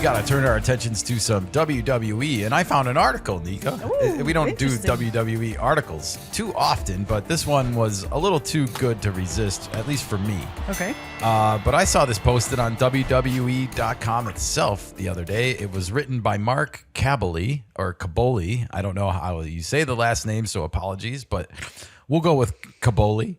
got to turn our attentions to some WWE, and I found an article, Nika. Ooh, we don't do interesting. WWE articles too often, but this one was a little too good to resist, at least for me. Okay. But I saw this posted on WWE.com itself the other day. It was written by Mark Caboli, or Caboli. I don't know how you say the last name, so apologies, but we'll go with Caboli.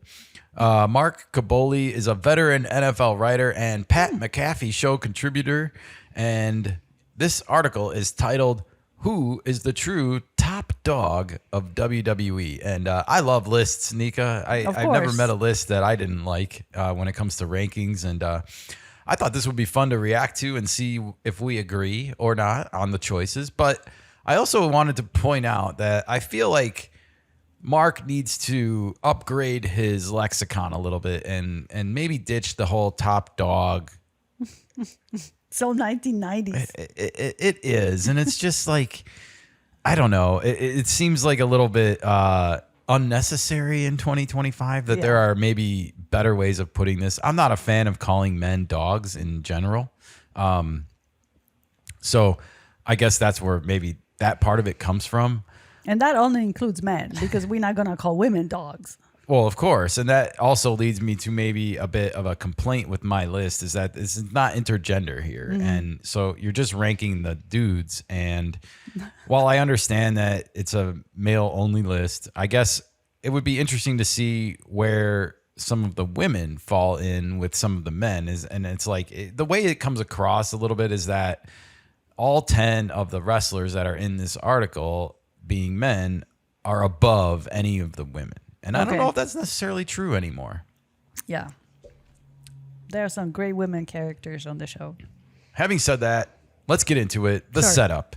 Mark Caboli is a veteran NFL writer and Pat McAfee show contributor. And this article is titled, "Who is the True Top Dog of WWE?" And I love lists, Nika. I've never met a list that I didn't like when it comes to rankings. And I thought this would be fun to react to and see if we agree or not on the choices. But I also wanted to point out that I feel like Mark needs to upgrade his lexicon a little bit and maybe ditch the whole top dog. So 1990s. It is. And it's just like, I don't know. It seems like a little bit unnecessary in 2025 that there are maybe better ways of putting this. I'm not a fan of calling men dogs in general. So I guess that's where maybe that part of it comes from. And that only includes men because we're not going to call women dogs. Well, of course. And that also leads me to maybe a bit of a complaint with my list is that this is not intergender here. Mm-hmm. And so you're just ranking the dudes. And while I understand that it's a male only list, I guess it would be interesting to see where some of the women fall in with some of the men. And it's like the way it comes across a little bit is that all 10 of the wrestlers that are in this article, being men, are above any of the women. And I don't know if that's necessarily true anymore. Yeah. There are some great women characters on the show. Having said that, let's get into it. The setup.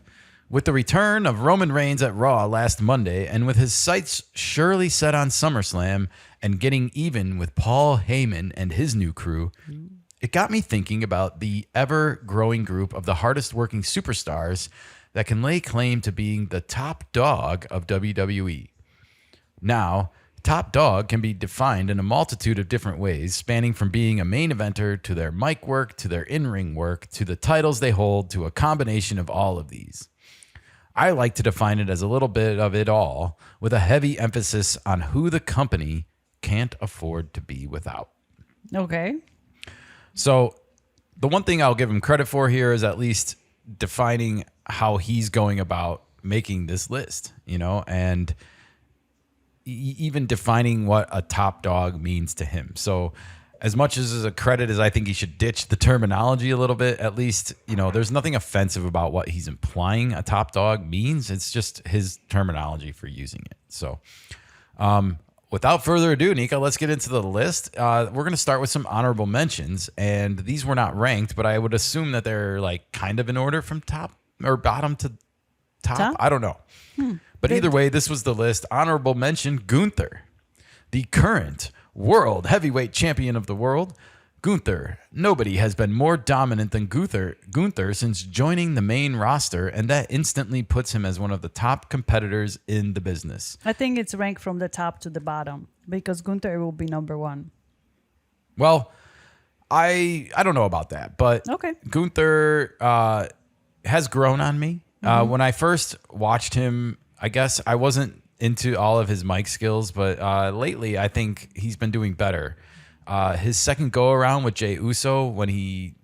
With the return of Roman Reigns at Raw last Monday, and with his sights surely set on SummerSlam and getting even with Paul Heyman and his new crew, it got me thinking about the ever-growing group of the hardest-working superstars that can lay claim to being the top dog of WWE. Now, top dog can be defined in a multitude of different ways, spanning from being a main eventer to their mic work, to their in-ring work, to the titles they hold, to a combination of all of these. I like to define it as a little bit of it all, with a heavy emphasis on who the company can't afford to be without. Okay. So the one thing I'll give him credit for here is at least defining how he's going about making this list, and even defining what a top dog means to him. So as much as a credit as I think he should ditch the terminology a little bit, at least, there's nothing offensive about what he's implying a top dog means. It's just his terminology for using it. So without further ado, Nika, let's get into the list. We're going to start with some honorable mentions, and these were not ranked, but I would assume that they're like kind of in order from top or bottom to top. I don't know. But either way, this was the list. Honorable mention, Gunther, the current world heavyweight champion of the world. Gunther. Nobody has been more dominant than Gunther since joining the main roster, and that instantly puts him as one of the top competitors in the business. I think it's ranked from the top to the bottom because Gunther will be number one. Well, I don't know about that, but Gunther has grown on me. When I first watched him, I guess I wasn't into all of his mic skills, but lately I think he's been doing better. His second go around with Jey Uso when he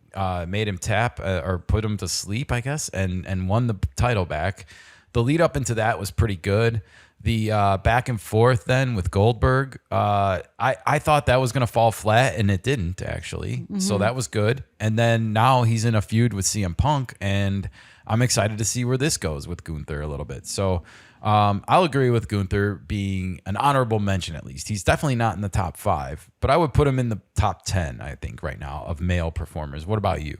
made him tap or put him to sleep, I guess, and won the title back. The lead up into that was pretty good. The back and forth then with Goldberg, I thought that was going to fall flat, and it didn't actually. Mm-hmm. So that was good. And then now he's in a feud with CM Punk, and I'm excited to see where this goes with Gunther a little bit. So I'll agree with Gunther being an honorable mention at least. He's definitely not in the top 5, but I would put him in the top 10, I think, right now of male performers. What about you?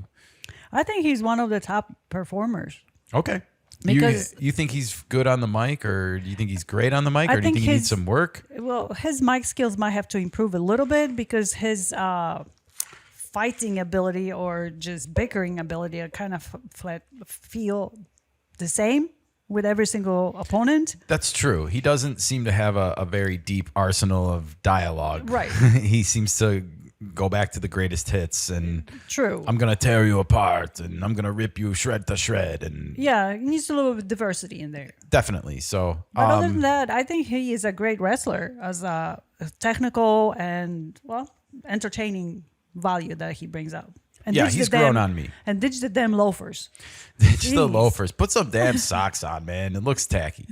I think he's one of the top performers. Okay. Because you think he's good on the mic, or do you think he's great on the mic, or do you think he needs some work? Well, his mic skills might have to improve a little bit because his fighting ability or just bickering ability are kind of feel the same with every single opponent. That's true. He doesn't seem to have a very deep arsenal of dialogue. Right. He seems to go back to the greatest hits and True. I'm gonna tear you apart and I'm gonna rip you shred to shred and Yeah, it needs a little bit of diversity in there. definitely. So But other than that, I think he is a great wrestler as a technical and, well, entertaining value that he brings out. And yeah, ditch he's the grown damn- on me. And ditch the damn loafers. Ditch the Jeez. loafers. Put some damn socks on, man. It looks tacky.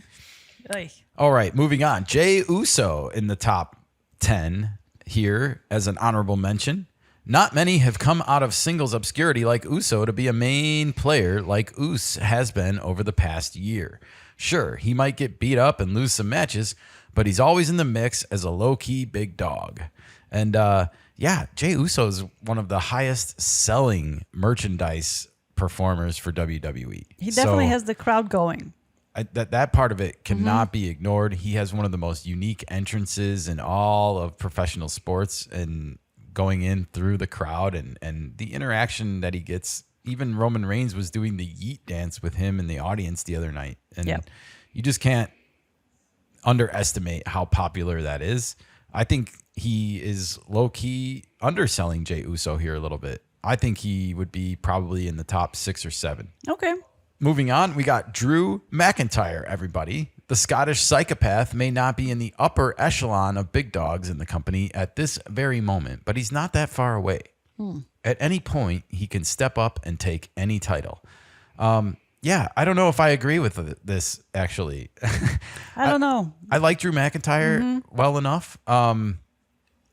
Ay. All right, moving on. Jey Uso in the top 10 here as an honorable mention. Not many have come out of singles obscurity like Uso to be a main player like Us has been over the past year. Sure, he might get beat up and lose some matches, but he's always in the mix as a low-key big dog. And yeah, Jey Uso is one of the highest selling merchandise performers for WWE. He definitely So has the crowd going. that part of it cannot be ignored. He has one of the most unique entrances in all of professional sports, and going in through the crowd and the interaction that he gets. Even Roman Reigns was doing the yeet dance with him in the audience the other night. And Yeah. you just can't underestimate how popular that is. I think he is low-key underselling Jey Uso here a little bit. I think he would be probably in the top 6 or 7. Okay. Moving on, we got Drew McIntyre, everybody. The Scottish psychopath may not be in the upper echelon of big dogs in the company at this very moment, but he's not that far away. At any point, he can step up and take any title. Yeah, I don't know if I agree with this, actually. I don't know. I like Drew McIntyre well enough. I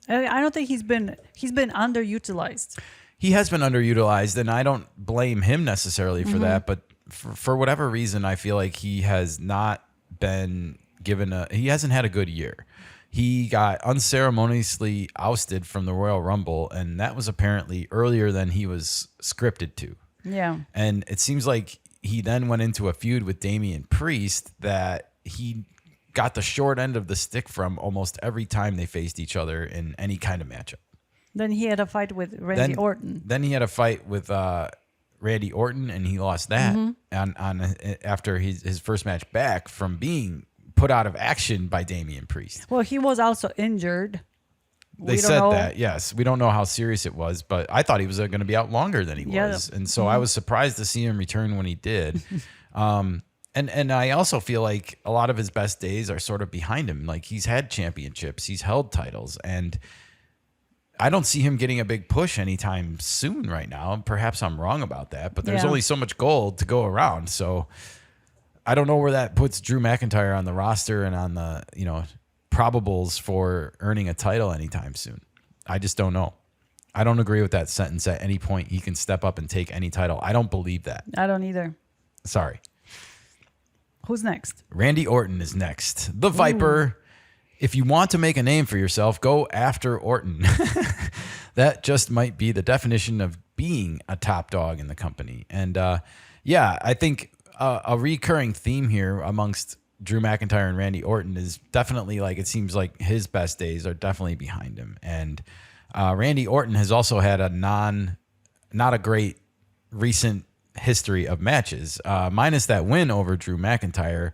don't think he's been underutilized. He has been underutilized, and I don't blame him necessarily for that. But for whatever reason, I feel like he has not been given he hasn't had a good year. He got unceremoniously ousted from the Royal Rumble, and that was apparently earlier than he was scripted to. Yeah. And it seems like he then went into a feud with Damian Priest that he got the short end of the stick from almost every time they faced each other in any kind of matchup. Then he had a fight with Randy Orton. Then he had a fight with Randy Orton, and he lost that after his first match back from being put out of action by Damian Priest. Well, he was also injured. They said that, yes. We don't know how serious it was, but I thought he was going to be out longer than he was. And so I was surprised to see him return when he did. And I also feel like a lot of his best days are sort of behind him. Like, he's had championships, he's held titles, and I don't see him getting a big push anytime soon right now. Perhaps I'm wrong about that, but there's only so much gold to go around. So I don't know where that puts Drew McIntyre on the roster and on the, probables for earning a title anytime soon. I just don't know. I don't agree with that sentence. At any point he can step up and take any title. I don't believe that. I don't either. Sorry. Who's next? Randy Orton is next. The Viper. If you want to make a name for yourself, go after Orton. That just might be the definition of being a top dog in the company. And yeah, I think a recurring theme here amongst Drew McIntyre and Randy Orton is definitely, like, it seems like his best days are definitely behind him. And Randy Orton has also had not a great recent history of matches, minus that win over Drew McIntyre.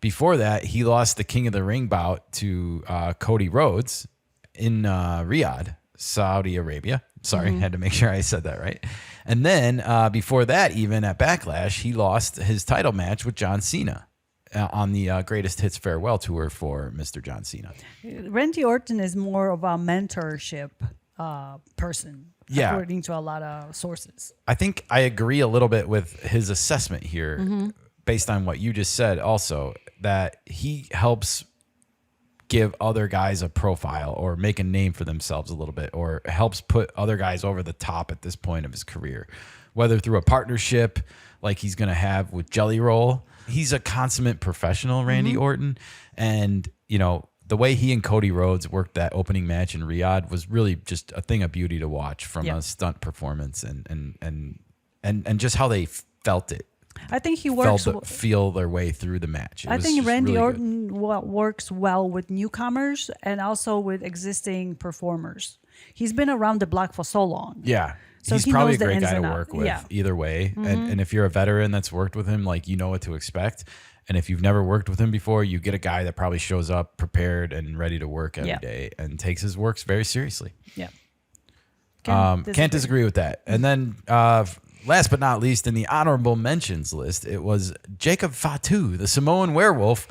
Before that, he lost the King of the Ring bout to Cody Rhodes in Riyadh, Saudi Arabia. Sorry, had to make sure I said that right. And then before that, even at Backlash, he lost his title match with John Cena on the Greatest Hits Farewell Tour for Mr. John Cena. Randy Orton is more of a mentorship person, according to a lot of sources. I think I agree a little bit with his assessment here, based on what you just said also, that he helps give other guys a profile or make a name for themselves a little bit, or helps put other guys over the top at this point of his career, whether through a partnership like he's going to have with Jelly Roll. He's a consummate professional, Randy Orton. And, the way he and Cody Rhodes worked that opening match in Riyadh was really just a thing of beauty to watch from a stunt performance and just how they felt it. I think he works. Feel their way through the match. I think Randy Orton works well with newcomers and also with existing performers. He's been around the block for so long. Yeah. So he's he probably a knows the great ins guy to and work outs. with either way. And if you're a veteran that's worked with him, like, you know what to expect. And if you've never worked with him before, you get a guy that probably shows up prepared and ready to work every day and takes his works very seriously. Yeah. Can't disagree with that. And then last but not least, in the honorable mentions list, it was Jacob Fatu, the Samoan werewolf.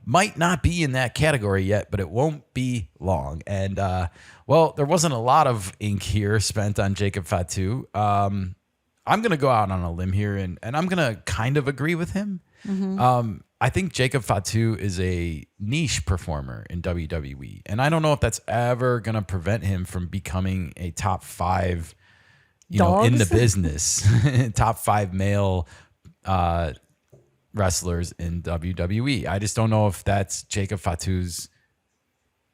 Might not be in that category yet, but it won't be long. And, well, there wasn't a lot of ink here spent on Jacob Fatu. I'm going to go out on a limb here, and I'm going to kind of agree with him. I think Jacob Fatu is a niche performer in WWE, and I don't know if that's ever going to prevent him from becoming a top 5, in the business, top 5 male wrestlers in WWE. I just don't know if that's Jacob Fatu's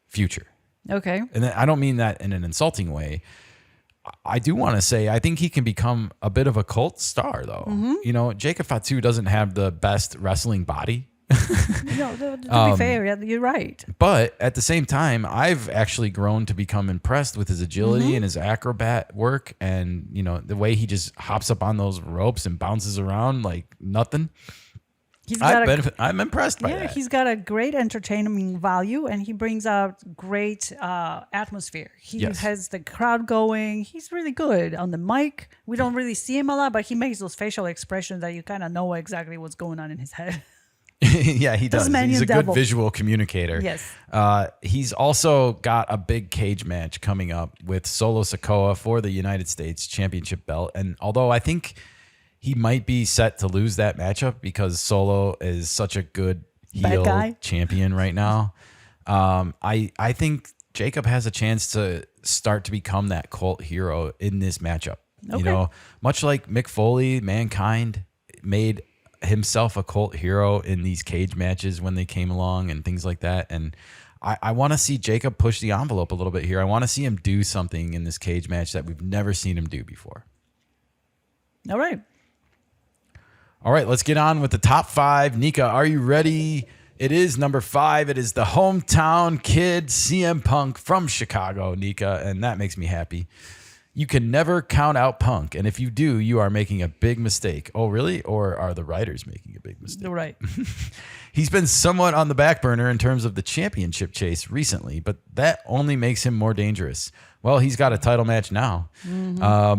future. Okay. And I don't mean that in an insulting way. I do want to say I think he can become a bit of a cult star, though. Jacob Fatu doesn't have the best wrestling body. No, to be fair, you're right. But at the same time, I've actually grown to become impressed with his agility and his acrobat work, and the way he just hops up on those ropes and bounces around like nothing. I'm impressed by that. Yeah, he's got a great entertainment value, and he brings out great atmosphere. He has the crowd going. He's really good on the mic. We don't really see him a lot, but he makes those facial expressions that you kind of know exactly what's going on in his head. Yeah, he does. He's a good visual communicator. Yes. He's also got a big cage match coming up with Solo Sikoa for the United States Championship belt. And although I think he might be set to lose that matchup because Solo is such a good heel champion right now, I think Jacob has a chance to start to become that cult hero in this matchup. Okay. Much like Mick Foley, Mankind made himself a cult hero in these cage matches when they came along and things like that. And I want to see Jacob push the envelope a little bit here. I want to see him do something in this cage match that we've never seen him do before. All right, let's get on with the top 5. Nika, are you ready? It is number 5. It is the hometown kid, CM Punk from Chicago, Nika, and that makes me happy. You can never count out Punk, and if you do, you are making a big mistake. Oh, really? Or are the writers making a big mistake? You're right. He's been somewhat on the back burner in terms of the championship chase recently, but that only makes him more dangerous. Well, he's got a title match now.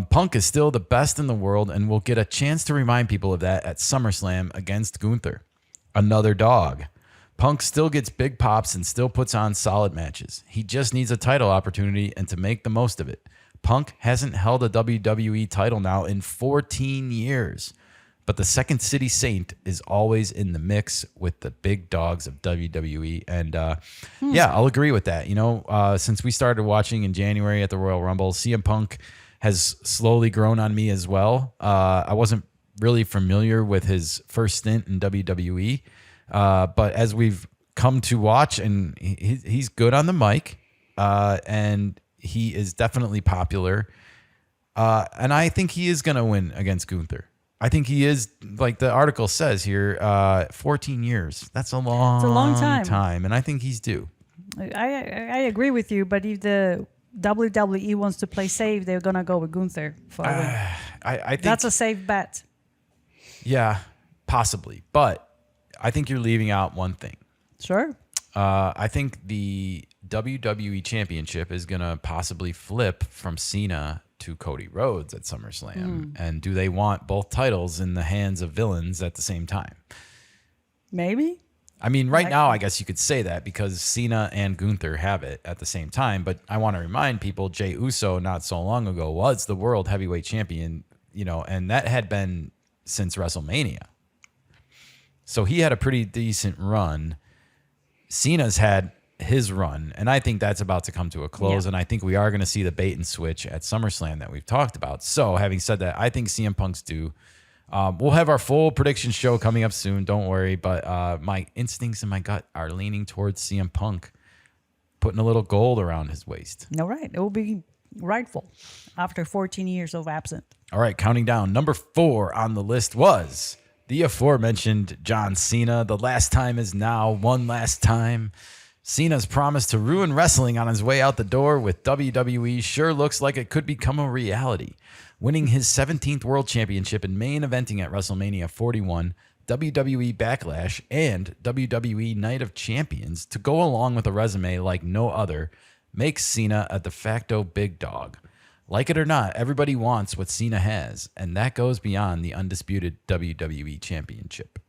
Punk is still the best in the world, and will get a chance to remind people of that at SummerSlam against Gunther. Another dog. Punk still gets big pops and still puts on solid matches. He just needs a title opportunity and to make the most of it. Punk hasn't held a WWE title now in 14 years, but the Second City Saint is always in the mix with the big dogs of WWE. And yeah, I'll agree with that. Since we started watching in January at the Royal Rumble, CM Punk has slowly grown on me as well. I wasn't really familiar with his first stint in WWE, but as we've come to watch, and he's good on the mic, and he is definitely popular. And I think he is going to win against Gunther. I think he is, like the article says here, 14 years. That's a long time. And I think he's due. I agree with you, but if the WWE wants to play safe, they're going to go with Gunther for a win. I think that's a safe bet. Yeah, possibly. But I think you're leaving out one thing. Sure. I think the WWE Championship is going to possibly flip from Cena to Cody Rhodes at SummerSlam. And do they want both titles in the hands of villains at the same time? Maybe. I mean, right now, I guess you could say that because Cena and Gunther have it at the same time. But I want to remind people, Jey Uso not so long ago was the world heavyweight champion, and that had been since WrestleMania. So he had a pretty decent run. Cena's had his run, and I think that's about to come to a close. And I think we are going to see the bait and switch at SummerSlam that we've talked about. So having said that, I think CM Punk's due. We'll have our full prediction show coming up soon. Don't worry. But my instincts and my gut are leaning towards CM Punk putting a little gold around his waist. All right. It will be rightful after 14 years of absent. All right. Counting down. Number 4 on the list was the aforementioned John Cena. The last time is now. One last time. Cena's promise to ruin wrestling on his way out the door with WWE sure looks like it could become a reality. Winning his 17th World Championship and main eventing at WrestleMania 41, WWE Backlash, and WWE Night of Champions to go along with a resume like no other makes Cena a de facto big dog. Like it or not, everybody wants what Cena has, and that goes beyond the undisputed WWE Championship.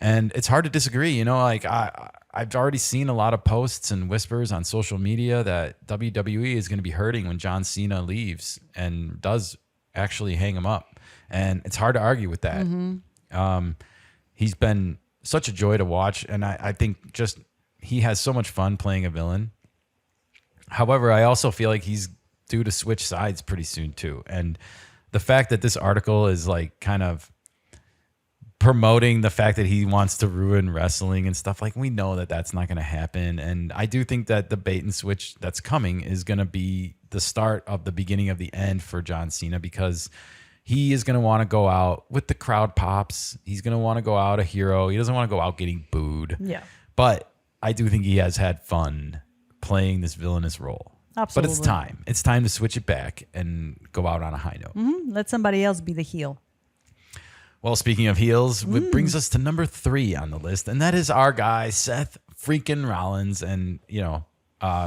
And it's hard to disagree. You know, like I've already seen a lot of posts and whispers on social media that WWE is going to be hurting when John Cena leaves and does actually hang him up. And it's hard to argue with that. He's been such a joy to watch. And I think just he has so much fun playing a villain. However, I also feel like he's due to switch sides pretty soon too. And the fact that this article is like kind of promoting the fact that he wants to ruin wrestling and stuff, like we know that that's not going to happen. And I do think that the bait and switch that's coming is going to be the start of the beginning of the end for John Cena, because he is going to want to go out with the crowd pops. He's going to want to go out a hero. He doesn't want to go out getting booed. Yeah. But I do think he has had fun playing this villainous role. Absolutely. But it's time. It's time to switch it back and go out on a high note. Let somebody else be the heel. Well, speaking of heels, it brings us to number 3 on the list, and that is our guy, Seth freaking Rollins. And, you know,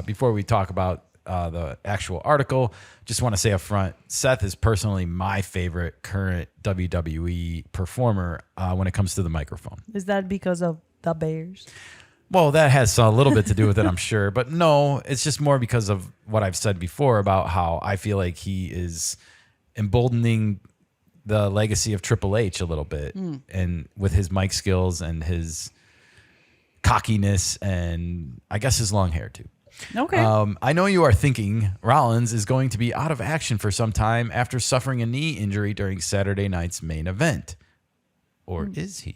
before we talk about the actual article, just want to say up front, Seth is personally my favorite current WWE performer when it comes to the microphone. Is that because of the Bears? Well, that has a little bit to do with it, I'm sure. But no, it's just more because of what I've said before about how I feel like he is emboldening the legacy of Triple H a little bit, and with his mic skills and his cockiness, and I guess his long hair too. Okay. I know you are thinking Rollins is going to be out of action for some time after suffering a knee injury during Saturday night's main event. Or is he?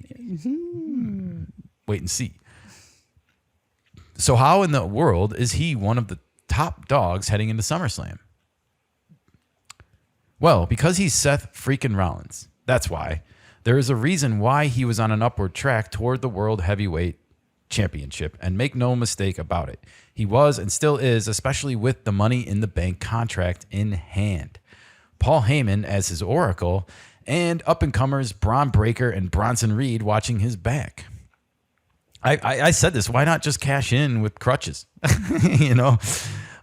Wait and see. So how in the world is he one of the top dogs heading into SummerSlam? Well, because he's Seth freaking Rollins. That's why. There is a reason why he was on an upward track toward the World Heavyweight Championship, and make no mistake about it. He was and still is, especially with the Money in the Bank contract in hand. Paul Heyman as his oracle, and up-and-comers Braun Breaker and Bronson Reed watching his back. I said this, why not just cash in with crutches? You know?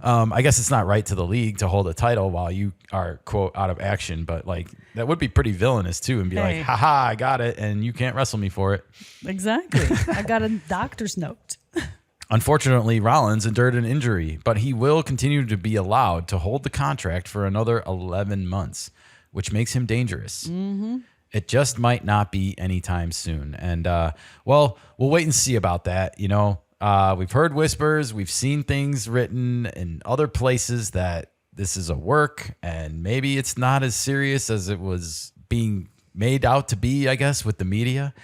I guess it's not right to the league to hold a title while you are, quote, out of action, but like that would be pretty villainous too, and be like, haha, I got it, and you can't wrestle me for it. Exactly. I got a doctor's note. Unfortunately, Rollins endured an injury, but he will continue to be allowed to hold the contract for another 11 months, which makes him dangerous. It just might not be anytime soon. And, well, we'll wait and see about that, you know. We've heard whispers, we've seen things written in other places that this is a work, and maybe it's not as serious as it was being made out to be, I guess, with the media.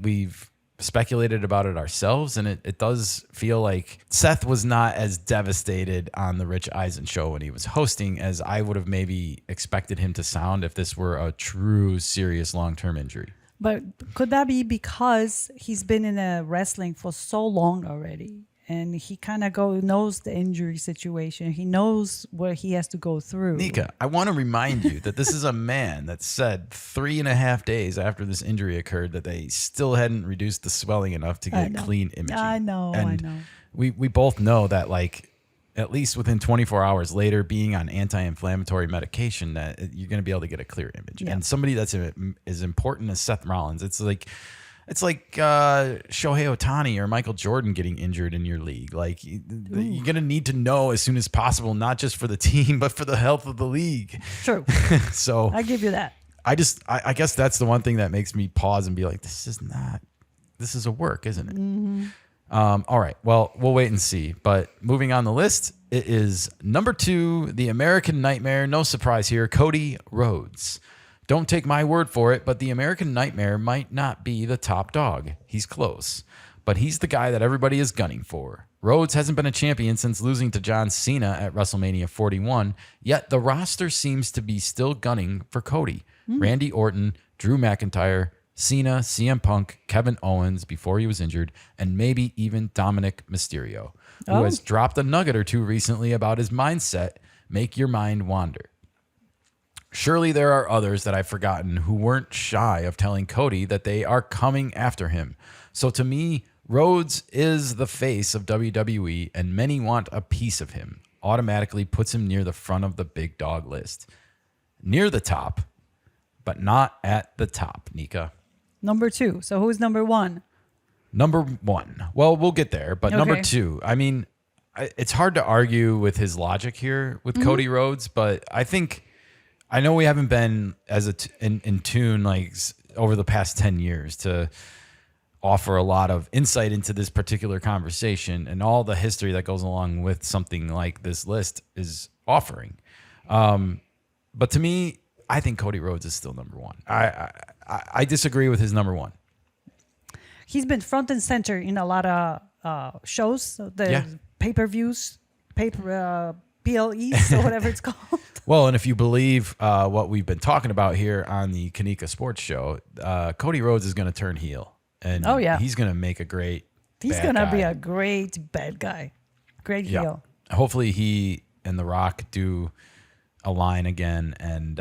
We've speculated about it ourselves, and it does feel like Seth was not as devastated on the Rich Eisen show when he was hosting as I would have maybe expected him to sound if this were a true, serious, long-term injury. But could that be because he's been in a wrestling for so long already, and he kind of knows the injury situation. He knows what he has to go through. Nika, I want to remind you that this is a man that said 3.5 days after this injury occurred that they still hadn't reduced the swelling enough to get clean imaging. I know. We both know that, like, at least within 24 hours later, being on anti-inflammatory medication, that you're going to be able to get a clear image. Yeah. And somebody that's as important as Seth Rollins, it's like Shohei Ohtani or Michael Jordan getting injured in your league. Like, you're going to need to know as soon as possible, not just for the team, but for the health of the league. True. So I give you that. I guess that's the one thing that makes me pause and be like, this is a work, isn't it? Mm-hmm. All right. Well, we'll wait and see. But moving on the list, it is number 2, the American Nightmare. No surprise here, Cody Rhodes. Don't take my word for it, but the American Nightmare might not be the top dog. He's close, but he's the guy that everybody is gunning for. Rhodes hasn't been a champion since losing to John Cena at WrestleMania 41, yet the roster seems to be still gunning for Cody. Randy Orton, Drew McIntyre, Cena, CM Punk, Kevin Owens before he was injured, and maybe even Dominic Mysterio, who has dropped a nugget or two recently about his mindset, make your mind wander. Surely there are others that I've forgotten who weren't shy of telling Cody that they are coming after him. So to me, Rhodes is the face of WWE, and many want a piece of him. automatically puts him near the front of the big dog list. Near the top, but not at the top, Nika. Number 2. So who's number 1? Number 1. Well, we'll get there, but number 2. I mean, it's hard to argue with his logic here with Cody Rhodes, but I know we haven't been as in tune like over the past 10 years to offer a lot of insight into this particular conversation and all the history that goes along with something like this list is offering. But to me, I think Cody Rhodes is still number 1. I disagree with his number 1. He's been front and center in a lot of shows, the pay-per-views, PLEs, or whatever it's called. Well, and if you believe what we've been talking about here on the Kenikka Sports Show, Cody Rhodes is going to turn heel. And he's going to make a great He's going to be a great bad guy. Great heel. Hopefully he and The Rock do align again, and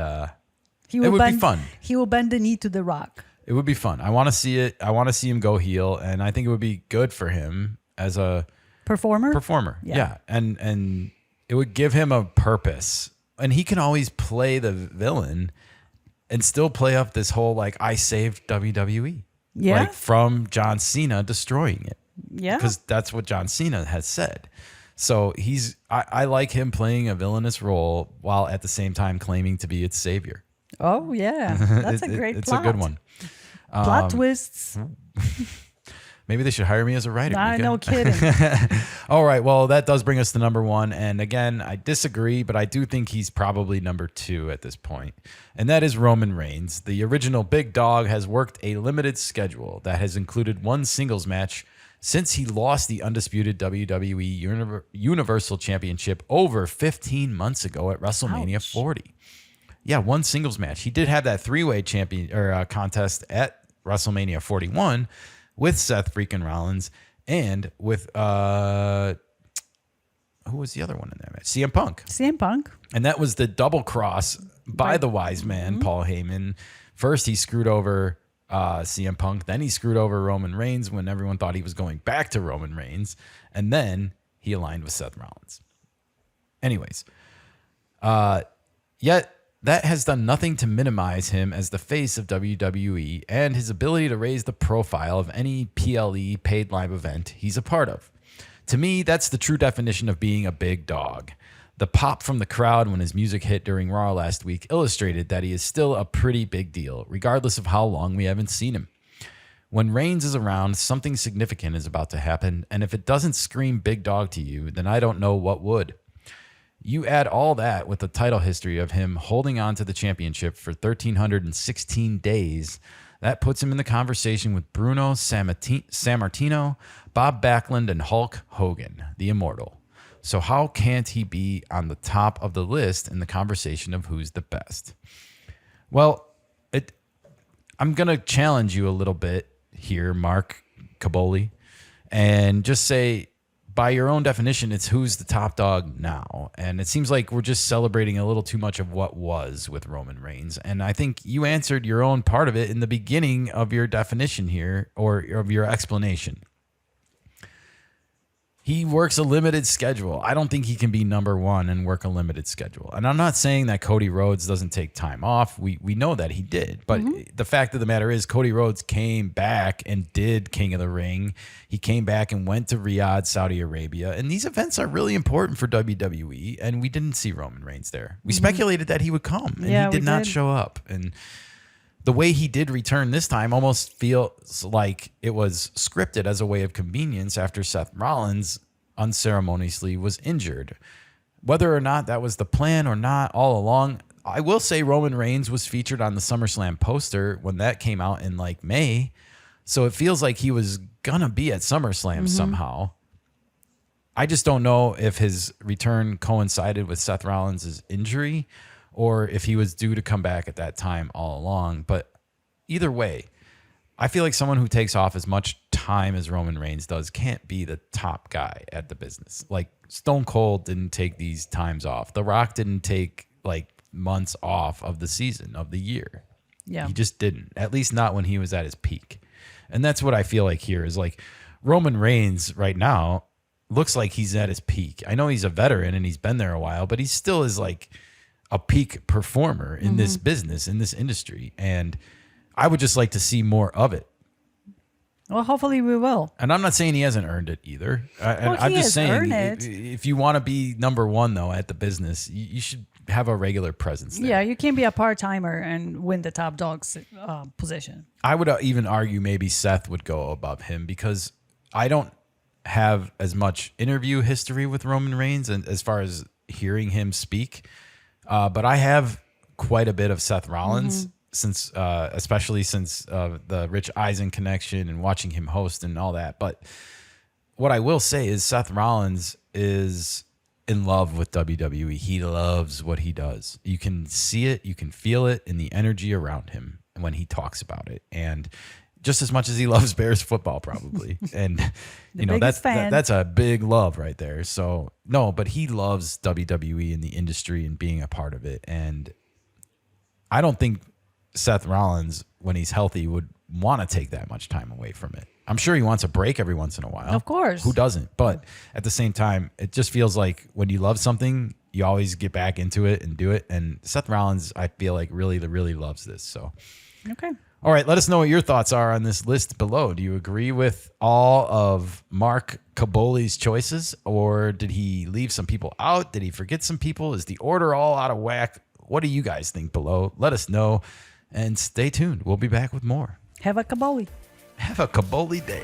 it would be fun. He will bend the knee to The Rock. It would be fun. I want to see it. I want to see him go heel, and I think it would be good for him as a performer. Yeah. And it would give him a purpose. And he can always play the villain and still play up this whole, like, I saved WWE. Yeah. Like, from John Cena destroying it. Yeah. Because that's what John Cena has said. So I like him playing a villainous role while at the same time claiming to be its savior. Oh, yeah. That's a great It's plot. a good one. Plot twists. Maybe they should hire me as a writer. No kidding. All right. Well, that does bring us to number 1. And again, I disagree, but I do think he's probably number 2 at this point. And that is Roman Reigns. The original big dog has worked a limited schedule that has included one singles match since he lost the undisputed WWE Universal Championship over 15 months ago at WrestleMania 40. Yeah, one singles match. He did have that 3-way contest at WrestleMania 41 with Seth freaking Rollins and with who was the other one in that match? CM Punk. CM Punk. And that was the double cross by the wise man, Paul Heyman. First, he screwed over CM Punk. Then he screwed over Roman Reigns when everyone thought he was going back to Roman Reigns. And then he aligned with Seth Rollins. Anyways, yet that has done nothing to minimize him as the face of WWE and his ability to raise the profile of any PLE paid live event he's a part of. To me, that's the true definition of being a big dog. The pop from the crowd when his music hit during Raw last week illustrated that he is still a pretty big deal, regardless of how long we haven't seen him. When Reigns is around, something significant is about to happen, and if it doesn't scream big dog to you, then I don't know what would. You add all that with the title history of him holding on to the championship for 1,316 days, that puts him in the conversation with Bruno Sammartino, Bob Backlund, and Hulk Hogan, the Immortal. So how can't he be on the top of the list in the conversation of who's the best? Well, I'm going to challenge you a little bit here, Mark Caboli, and just say, by your own definition, it's who's the top dog now. And it seems like we're just celebrating a little too much of what was with Roman Reigns. And I think you answered your own part of it in the beginning of your definition here, or of your explanation. He works a limited schedule. I don't think he can be number 1 and work a limited schedule. And I'm not saying that Cody Rhodes doesn't take time off. We know that he did. But the fact of the matter is Cody Rhodes came back and did King of the Ring. He came back and went to Riyadh, Saudi Arabia. And these events are really important for WWE. And we didn't see Roman Reigns there. We speculated that he would come. And he did not show up. And the way he did return this time almost feels like it was scripted as a way of convenience after Seth Rollins unceremoniously was injured. Whether or not that was the plan or not all along, I will say Roman Reigns was featured on the SummerSlam poster when that came out in like May. So it feels like he was going to be at SummerSlam somehow. I just don't know if his return coincided with Seth Rollins' injury or if he was due to come back at that time all along. But either way, I feel like someone who takes off as much time as Roman Reigns does can't be the top guy at the business. Like Stone Cold didn't take these times off. The Rock didn't take like months off of the season, of the year. Yeah. He just didn't, at least not when he was at his peak. And that's what I feel like here is like Roman Reigns right now looks like he's at his peak. I know he's a veteran and he's been there a while, but he still is like a peak performer in this business, in this industry. And I would just like to see more of it. Well, hopefully we will. And I'm not saying he hasn't earned it either. I'm just saying, if you want to be number one, though, at the business, you should have a regular presence there. Yeah, you can't be a part-timer and win the top dog's position. I would even argue maybe Seth would go above him because I don't have as much interview history with Roman Reigns and as far as hearing him speak. But I have quite a bit of Seth Rollins since, especially since the Rich Eisen connection and watching him host and all that. But what I will say is Seth Rollins is in love with WWE. He loves what he does. You can see it, you can feel it in the energy around him when he talks about it. And just as much as he loves Bears football, probably. And you know, that's a big love right there. So no, but he loves WWE and the industry and being a part of it. And I don't think Seth Rollins, when he's healthy, would want to take that much time away from it. I'm sure he wants a break every once in a while. Of course. Who doesn't? But at the same time, it just feels like when you love something, you always get back into it and do it. And Seth Rollins, I feel like really loves this. So okay. All right, let us know what your thoughts are on this list below. Do you agree with all of Mark Caboli's choices, or did he leave some people out? Did he forget some people? Is the order all out of whack? What do you guys think below? Let us know, and stay tuned. We'll be back with more. Have a Caboli. Have a Caboli day.